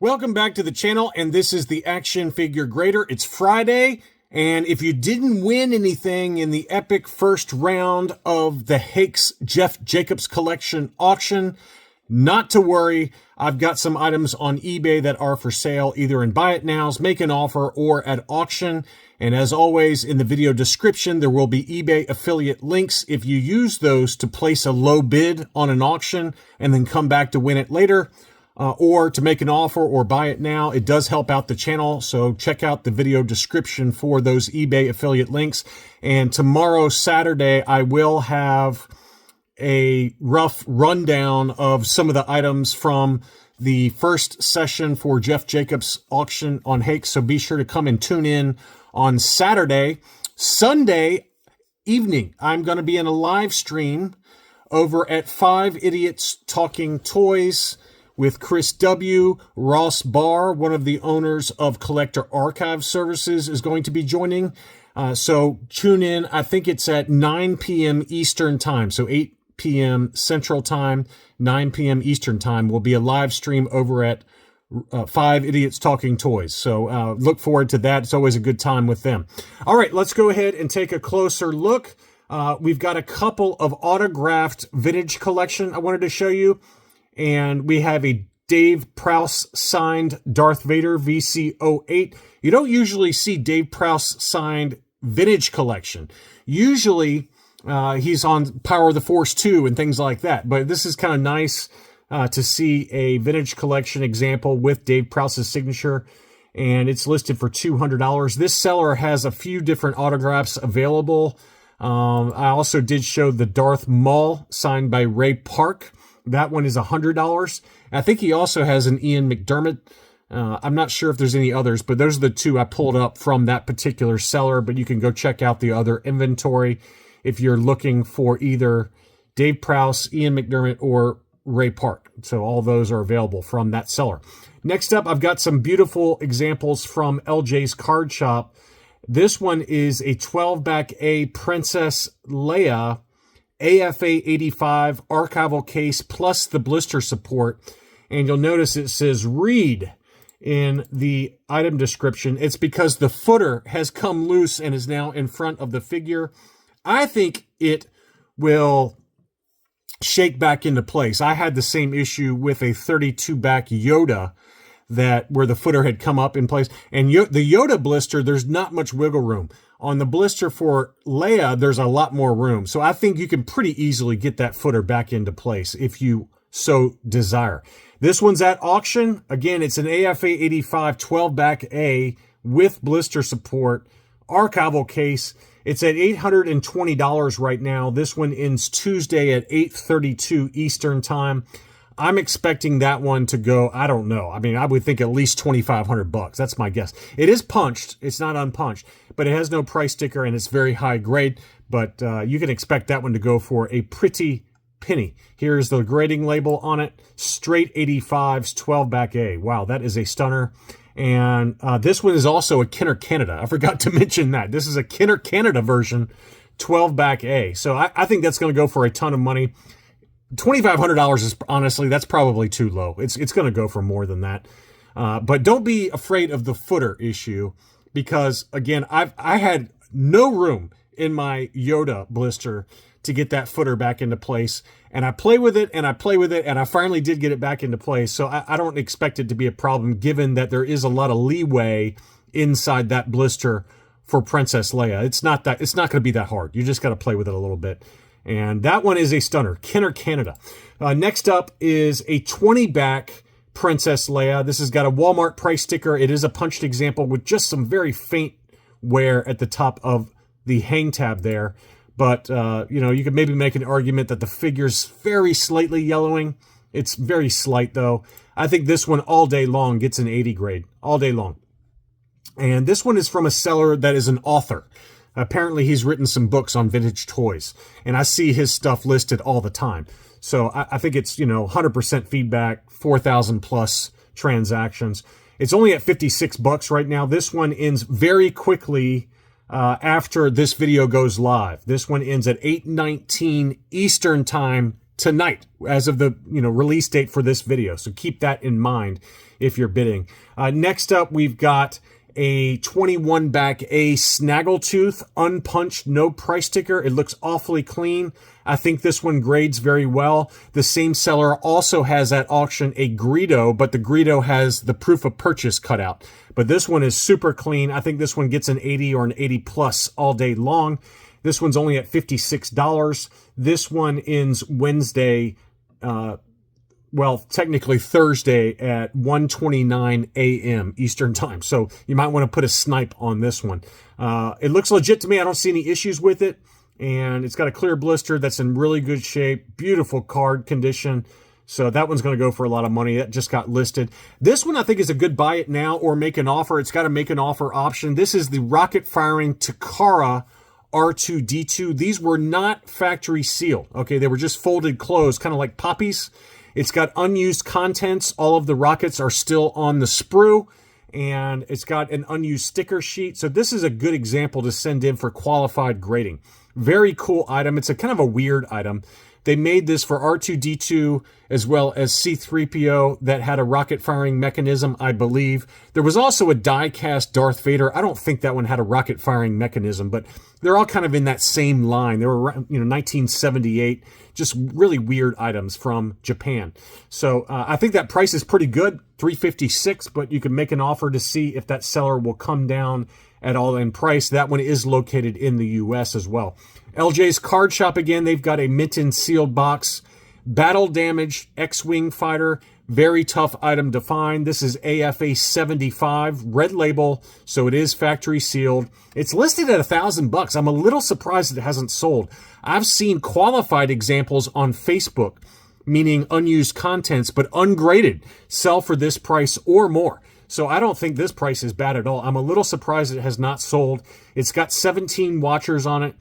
Welcome back to the channel, and this is the Action Figure Grader. It's Friday, and if you didn't win anything in the epic first round of the Hakes Jeff Jacobs collection auction, not to worry. I've got some items on eBay that are for sale, either in Buy It Nows, Make an Offer, or at auction. And as always, in the video description, there will be eBay affiliate links. If you use those to place a low bid on an auction and then come back to win it later, or to make an offer or buy it now, it does help out the channel. So check out the video description for those eBay affiliate links. And tomorrow, Saturday, I will have a rough rundown of some of the items from the first session for Jeff Jacobs auction on Hakes. So be sure to come and tune in on Saturday. Sunday evening, I'm going to be in a live stream over at 5 Idiots Talking Toys with Chris W. Ross Barr, one of the owners of Collector Archive Services, is going to be joining. So tune in. I think it's at 9 p.m. Eastern Time. So 8 p.m. Central Time, 9 p.m. Eastern Time will be a live stream over at 5 Idiots Talking Toys. So look forward to that. It's always a good time with them. All right, let's go ahead and take a closer look. We've got a couple of autographed vintage collection I wanted to show you. And we have a Dave Prowse signed Darth Vader VC08. You don't usually see Dave Prowse signed vintage collection. Usually he's on Power of the Force 2 and things like that. But this is kind of nice to see a vintage collection example with Dave Prowse's signature. And it's listed for $200. This seller has a few different autographs available. I also did show the Darth Maul signed by Ray Park. That one is $100. I think he also has an Ian McDermott. I'm not sure if there's any others, but those are the two I pulled up from that particular seller. But you can go check out the other inventory if you're looking for either Dave Prowse, Ian McDermott, or Ray Park. So all those are available from that seller. Next up, I've got some beautiful examples from LJ's Card Shop. This one is a 12-back A Princess Leia AFA 85 archival case plus the blister support. And you'll notice it says read in the item description. It's because the footer has come loose and is now in front of the figure. I think it will shake back into place. I had the same issue with a 32-back Yoda where the footer had come up in place. And the Yoda blister, there's not much wiggle room. On the blister for Leia, there's a lot more room. So I think you can pretty easily get that footer back into place if you so desire. This one's at auction. Again, it's an AFA 85 12-back A with blister support, archival case. It's at $820 right now. This one ends Tuesday at 8:32 Eastern Time. I'm expecting that one to go, I don't know. I mean, I would think at least $2,500. That's my guess. It is punched. It's not unpunched, but it has no price sticker and it's very high grade. But you can expect that one to go for a pretty penny. Here's the grading label on it. Straight 85s, 12-back A. Wow, that is a stunner. And this one is also a Kenner Canada. I forgot to mention that. This is a Kenner Canada version, 12-back A. So I think that's going to go for a ton of money. $2,500 is honestly, that's probably too low. It's going to go for more than that. But don't be afraid of the footer issue because, again, I had no room in my Yoda blister to get that footer back into place. And I play with it and I play with it and I finally did get it back into place. So I don't expect it to be a problem given that there is a lot of leeway inside that blister for Princess Leia. It's not going to be that hard. You just got to play with it a little bit. And that one is a stunner, Kenner Canada. Next up is a 20-back Princess Leia. This has got a Walmart price sticker. It is a punched example with just some very faint wear at the top of the hang tab there. But, you could maybe make an argument that the figure's very slightly yellowing. It's very slight, though. I think this one all day long gets an 80 grade, all day long. And this one is from a seller that is an author. Apparently, he's written some books on vintage toys, and I see his stuff listed all the time. So I think it's, 100% feedback, 4,000 plus transactions. It's only at $56 right now. This one ends very quickly after this video goes live. This one ends at 8:19 Eastern Time tonight as of the release date for this video. So keep that in mind if you're bidding. Next up, we've got a 21 back A snaggletooth, unpunched, no price sticker. It looks awfully clean. I think this one grades very well. The same seller also has at auction a Greedo, but the Greedo has the proof of purchase cut out. But this one is super clean. I think this one gets an 80 or an 80 plus all day long. This one's only at $56. This one ends Wednesday, well, technically Thursday at 1:29 a.m. Eastern time. So you might want to put a snipe on this one. It looks legit to me. I don't see any issues with it. And it's got a clear blister that's in really good shape. Beautiful card condition. So that one's going to go for a lot of money. That just got listed. This one I think is a good buy it now or make an offer. It's got a make an offer option. This is the rocket firing Takara R2-D2. These were not factory sealed. Okay, they were just folded closed, kind of like poppies. It's got unused contents. All of the rockets are still on the sprue, and it's got an unused sticker sheet. So this is a good example to send in for qualified grading. Very cool item. It's a kind of a weird item. They made this for R2-D2 as well as C-3PO that had a rocket firing mechanism, I believe. There was also a die-cast Darth Vader. I don't think that one had a rocket firing mechanism, but they're all kind of in that same line. They were, 1978, just really weird items from Japan. So I think that price is pretty good, $356, but you can make an offer to see if that seller will come down at all in price. That one is located in the U.S. as well. LJ's Card Shop, again, they've got a mint sealed box. Battle damaged X-Wing fighter. Very tough item to find. This is AFA 75, red label, so it is factory sealed. It's listed at $1,000. I'm a little surprised it hasn't sold. I've seen qualified examples on Facebook, meaning unused contents, but ungraded, sell for this price or more. So I don't think this price is bad at all. I'm a little surprised it has not sold. It's got 17 watchers on it.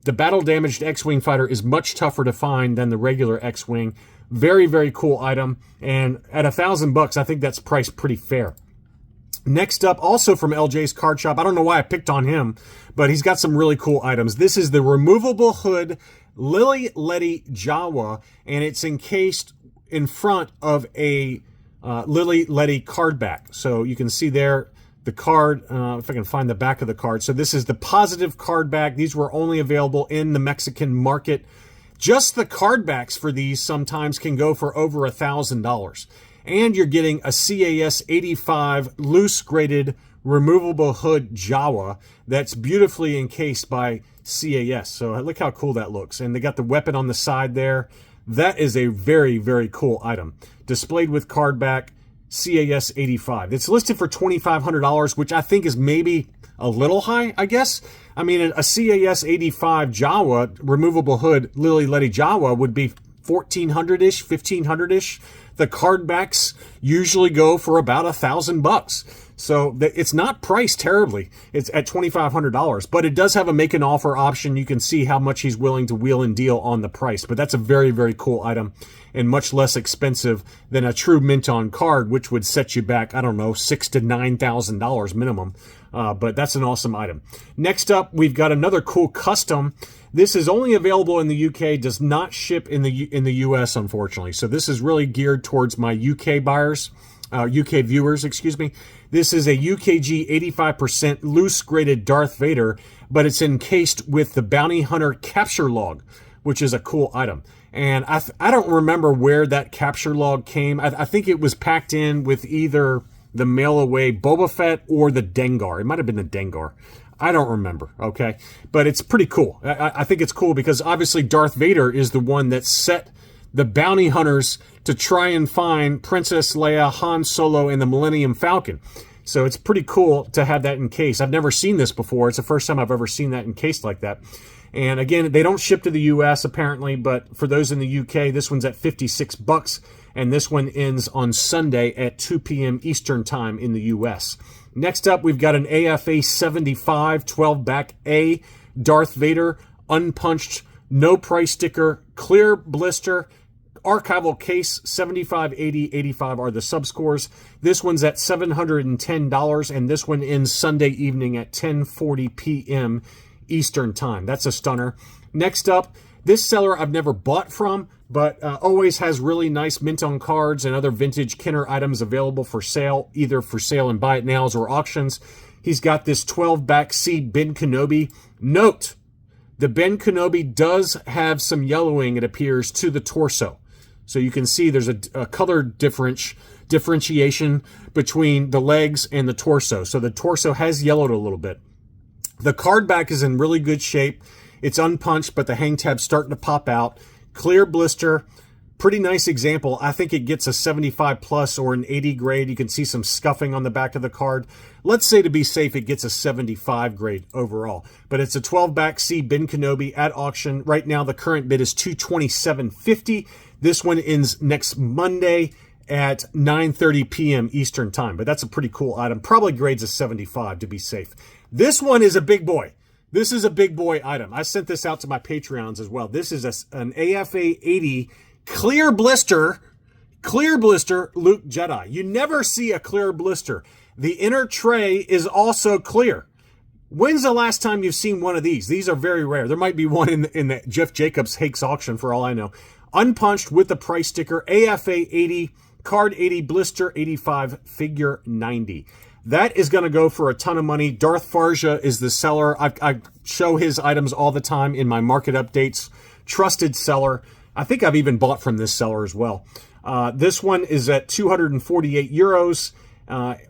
The battle damaged X-Wing fighter is much tougher to find than the regular X-Wing. Very, very cool item. And at $1,000, I think that's priced pretty fair. Next up, also from LJ's Card Shop. I don't know why I picked on him, but he's got some really cool items. This is the removable hood Lily Letty Jawa, and it's encased in front of a Lily Letty card back. So you can see there the card, if I can find the back of the card. So this is the positive card back. These were only available in the Mexican market. Just the card backs for these sometimes can go for over $1,000. And you're getting a CAS 85 loose graded removable hood Jawa that's beautifully encased by CAS. So look how cool that looks. And they got the weapon on the side there. That is a very, very cool item. Displayed with card back, CAS 85. It's listed for $2,500, which I think is maybe a little high, I guess. I mean, a CAS 85 Jawa, removable hood, Lily Letty Jawa would be $1,400-ish, $1,500-ish. The card backs usually go for about $1,000. So it's not priced terribly. It's at $2,500, but it does have a make an offer option. You can see how much he's willing to wheel and deal on the price. But that's a very, very cool item and much less expensive than a true mint on card, which would set you back, I don't know, $6,000 to $9,000 minimum. But that's an awesome item. Next up, we've got another cool custom. This is only available in the UK, does not ship in the US, unfortunately. So this is really geared towards my UK buyers, UK viewers, excuse me. This is a UKG 85% loose graded Darth Vader, but it's encased with the Bounty Hunter capture log, which is a cool item. And I don't remember where that capture log came. I think it was packed in with either the mail away Boba Fett or the Dengar. It might have been the Dengar. I don't remember, okay? But it's pretty cool. I think it's cool because obviously Darth Vader is the one that set the bounty hunters to try and find Princess Leia, Han Solo, and the Millennium Falcon. So it's pretty cool to have that encased. I've never seen this before. It's the first time I've ever seen that encased like that. And again, they don't ship to the US apparently, but for those in the UK, this one's at $56, and this one ends on Sunday at 2 p.m. Eastern Time in the US. Next up, we've got an AFA 75 12-back A Darth Vader, unpunched, no price sticker, clear blister, archival case, 75, 80, 85 are the subscores. This one's at $710, and this one ends Sunday evening at 10:40 p.m. Eastern Time. That's a stunner. Next up, This seller I've never bought from, but always has really nice mint on cards and other vintage Kenner items available for sale, either for sale and buy it nows or auctions. He's got this 12 back C Ben Kenobi. Note, the Ben Kenobi does have some yellowing, it appears, to the torso. So you can see there's a color differentiation between the legs and the torso. So the torso has yellowed a little bit. The card back is in really good shape. It's unpunched, but the hang tab's starting to pop out. Clear blister. Pretty nice example. I think it gets a 75 plus or an 80 grade. You can see some scuffing on the back of the card. Let's say to be safe, it gets a 75 grade overall. But it's a 12 back C Ben Kenobi at auction. Right now, the current bid is $227.50. This one ends next Monday at 9:30 p.m. Eastern time. But that's a pretty cool item. Probably grades a 75 to be safe. This one is a big boy. This is a big boy item. I sent this out to my Patreons as well. This is an AFA 80 clear blister Luke Jedi. You never see a clear blister. The inner tray is also clear. When's the last time you've seen one of these? These are very rare. There might be one in the Jeff Jacobs Hakes auction for all I know. Unpunched with the price sticker, AFA 80, card 80, blister 85, figure 90. That is going to go for a ton of money. Darth Farja is the seller. I show his items all the time in my market updates. Trusted seller. I think I've even bought from this seller as well. This one is at 248 euros,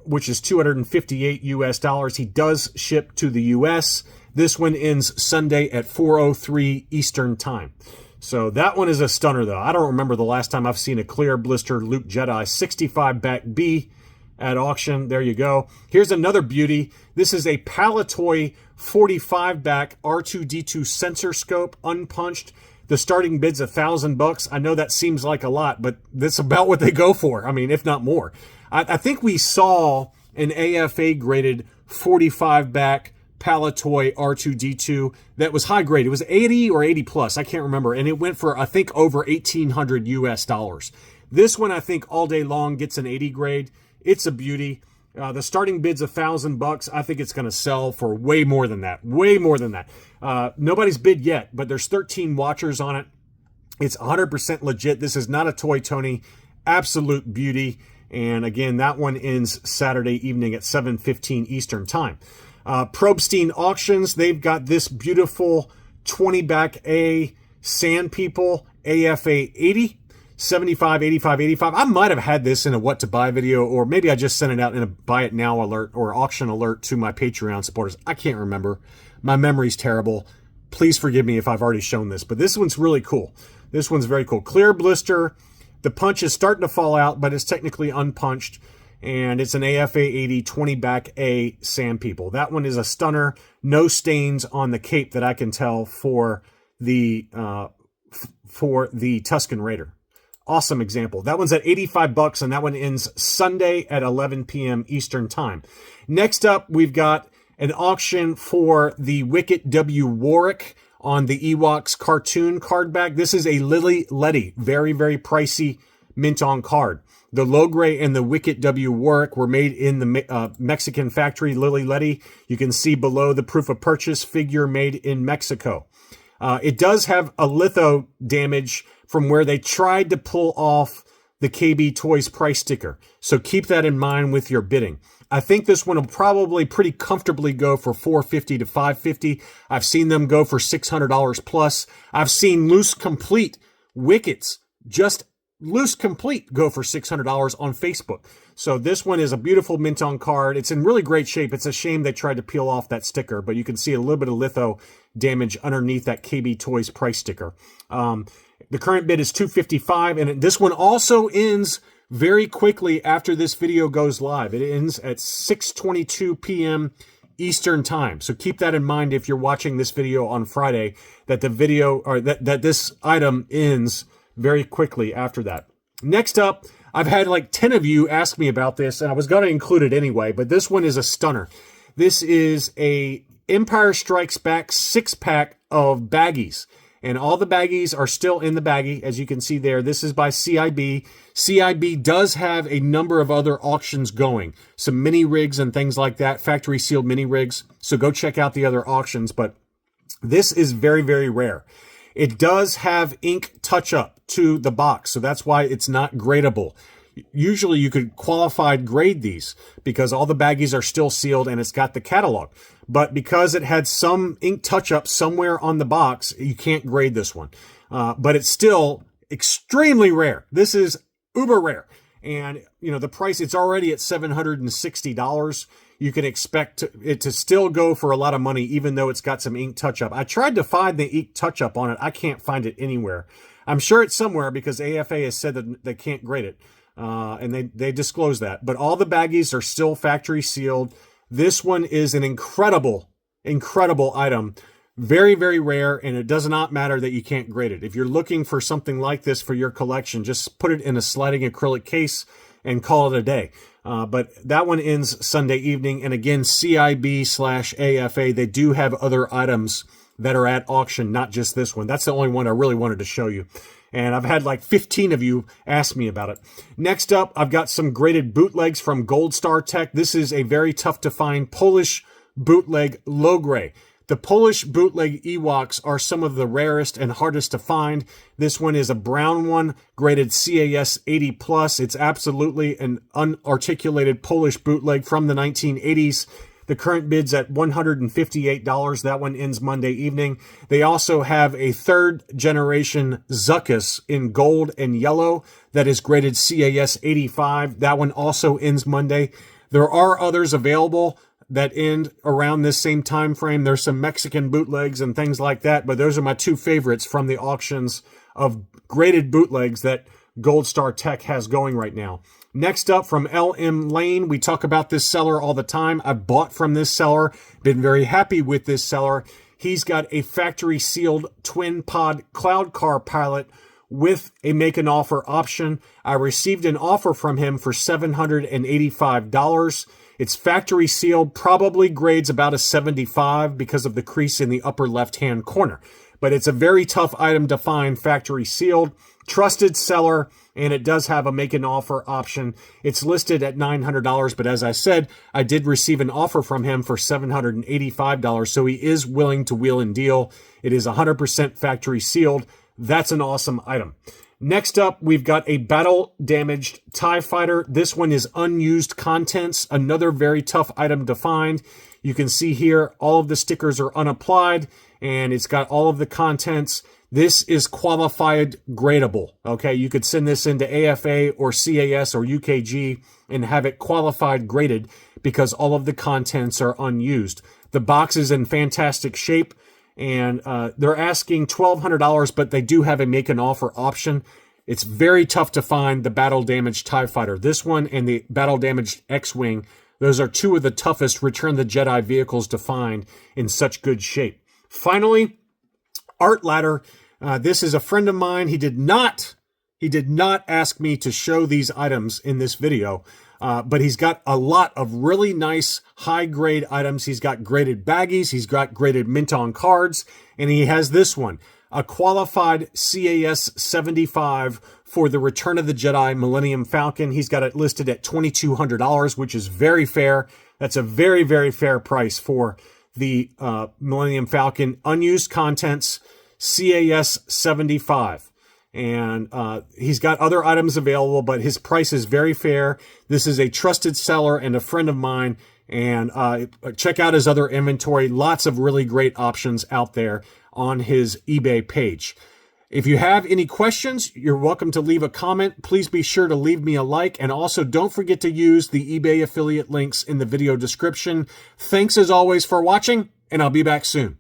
which is 258 US dollars. He does ship to the US. This one ends Sunday at 4:03 Eastern time. So that one is a stunner, though. I don't remember the last time I've seen a clear blister Luke Jedi 65 back B at auction. There you go. Here's another beauty. This is a Palatoy 45 back R2D2 sensor scope, unpunched. The starting bid's $1,000. I know that seems like a lot, but that's about what they go for. I mean, if not more. I think we saw an AFA graded 45 back Palatoy R2D2 that was high grade. It was 80 or 80 plus. I can't remember. And it went for, I think, over 1,800 US dollars. This one, I think, all day long gets an 80 grade. It's a beauty. The starting bid's $1,000. I think it's going to sell for way more than that. Way more than that. Nobody's bid yet, but there's 13 watchers on it. It's 100% legit. This is not a toy, Tony. Absolute beauty. And again, that one ends Saturday evening at 7:15 Eastern time. Probstein Auctions, they've got this beautiful 20 back A Sand People AFA 80. 75, 85, 85. I might have had this in a what to buy video, or maybe I just sent it out in a buy it now alert or auction alert to my Patreon supporters. I can't remember. My memory's terrible. Please forgive me if I've already shown this, but this one's really cool. This one's very cool. Clear blister. The punch is starting to fall out, but it's technically unpunched, and it's an AFA 80 20 back A Sand People. That one is a stunner. No stains on the cape that I can tell for the Tusken Raider. Awesome example. That one's at $85, and that one ends Sunday at 11 p.m. Eastern time. Next up, we've got an auction for the Wicket W. Warwick on the Ewoks cartoon card back. This is a Lily Letty. Very, very pricey mint on card. The Logray and the Wicket W. Warwick were made in the Mexican factory, Lily Letty. You can see below the proof of purchase figure made in Mexico. It does have a litho damage from where they tried to pull off the KB Toys price sticker. So keep that in mind with your bidding. I think this one will probably pretty comfortably go for $450 to $550. I've seen them go for $600 plus. I've seen loose complete Wickets, just loose complete, go for $600 on Facebook. So this one is a beautiful mint on card. It's in really great shape. It's a shame they tried to peel off that sticker, but you can see a little bit of litho damage underneath that KB Toys price sticker. The current bid is $255, and this one also ends very quickly after this video goes live. It ends at 6:22 p.m. Eastern time. So keep that in mind if you're watching this video on Friday, that the video or that this item ends very quickly after that. Next up, I've had like 10 of you ask me about this, and I was going to include it anyway, but this one is a stunner. This is a Empire Strikes Back 6-pack of baggies. And all the baggies are still in the baggie, as you can see there. This is by CIB. CIB does have a number of other auctions going. Some mini rigs and things like that. Factory sealed mini rigs. So go check out the other auctions. But this is very, very rare. It does have ink touch-up to the box, so that's why it's not gradable. Usually you could qualified grade these because all the baggies are still sealed and it's got the catalog. But because it had some ink touch-up somewhere on the box, you can't grade this one. But it's still extremely rare. This is uber rare. And, you know, the price, it's already at $760. You can expect it to still go for a lot of money, even though it's got some ink touch-up. I tried to find the ink touch-up on it. I can't find it anywhere. I'm sure it's somewhere because AFA has said that they can't grade it. And they disclose that. But all the baggies are still factory sealed. This one is an incredible item. Very, very rare, and it does not matter that you can't grade it. If you're looking for something like this for your collection, just put it in a sliding acrylic case and call it a day. But that one ends Sunday evening. And again, CIB/AFA, they do have other items that are at auction, not just this one. That's the only one I really wanted to show you. And I've had like 15 of you ask me about it. Next up, I've got some graded bootlegs from Gold Star Tech. This is a very tough to find Polish bootleg low gray. The Polish bootleg Ewoks are some of the rarest and hardest to find. This one is a brown one, graded CAS 80+. It's absolutely an unarticulated Polish bootleg from the 1980s. The current bid's at $158. That one ends Monday evening. They also have a third generation Zuckus in gold and yellow that is graded CAS 85. That one also ends Monday. There are others available that end around this same time frame. There's some Mexican bootlegs and things like that, but those are my two favorites from the auctions of graded bootlegs that Gold Star Tech has going right now. Next up, from LM Lane, we talk about this seller all the time. I bought from this seller, been very happy with this seller. He's got a factory sealed twin pod cloud car pilot with a make an offer option. I received an offer from him for $785. It's factory sealed, probably grades about a 75 because of the crease in the upper left-hand corner. But it's a very tough item to find factory sealed. Trusted seller, and it does have a make an offer option. It's listed at $900, but as I said, I did receive an offer from him for $785, so he is willing to wheel and deal. It is 100% factory sealed. That's an awesome item. Next up, we've got a battle-damaged TIE Fighter. This one is unused contents, another very tough item to find. You can see here, all of the stickers are unapplied, and it's got all of the contents. This is qualified gradable, okay? You could send this into AFA or CAS or UKG and have it qualified graded because all of the contents are unused. The box is in fantastic shape. And they're asking $1,200, but they do have a make an offer option. It's very tough to find the battle damaged TIE Fighter. This one and the battle damaged X-Wing, those are two of the toughest Return of the Jedi vehicles to find in such good shape. Finally, Art Ladder. This is a friend of mine. He did not ask me to show these items in this video. But he's got a lot of really nice high-grade items. He's got graded baggies. He's got graded mint-on cards. And he has this one, a qualified CAS 75 for the Return of the Jedi Millennium Falcon. He's got it listed at $2,200, which is very fair. That's a very, very fair price for the Millennium Falcon. Unused contents, CAS 75. And he's got other items available, but his price is very fair. This is a trusted seller and a friend of mine. And check out his other inventory. Lots of really great options out there on his eBay page. If you have any questions, you're welcome to leave a comment. Please be sure to leave me a like. And also don't forget to use the eBay affiliate links in the video description. Thanks as always for watching, and I'll be back soon.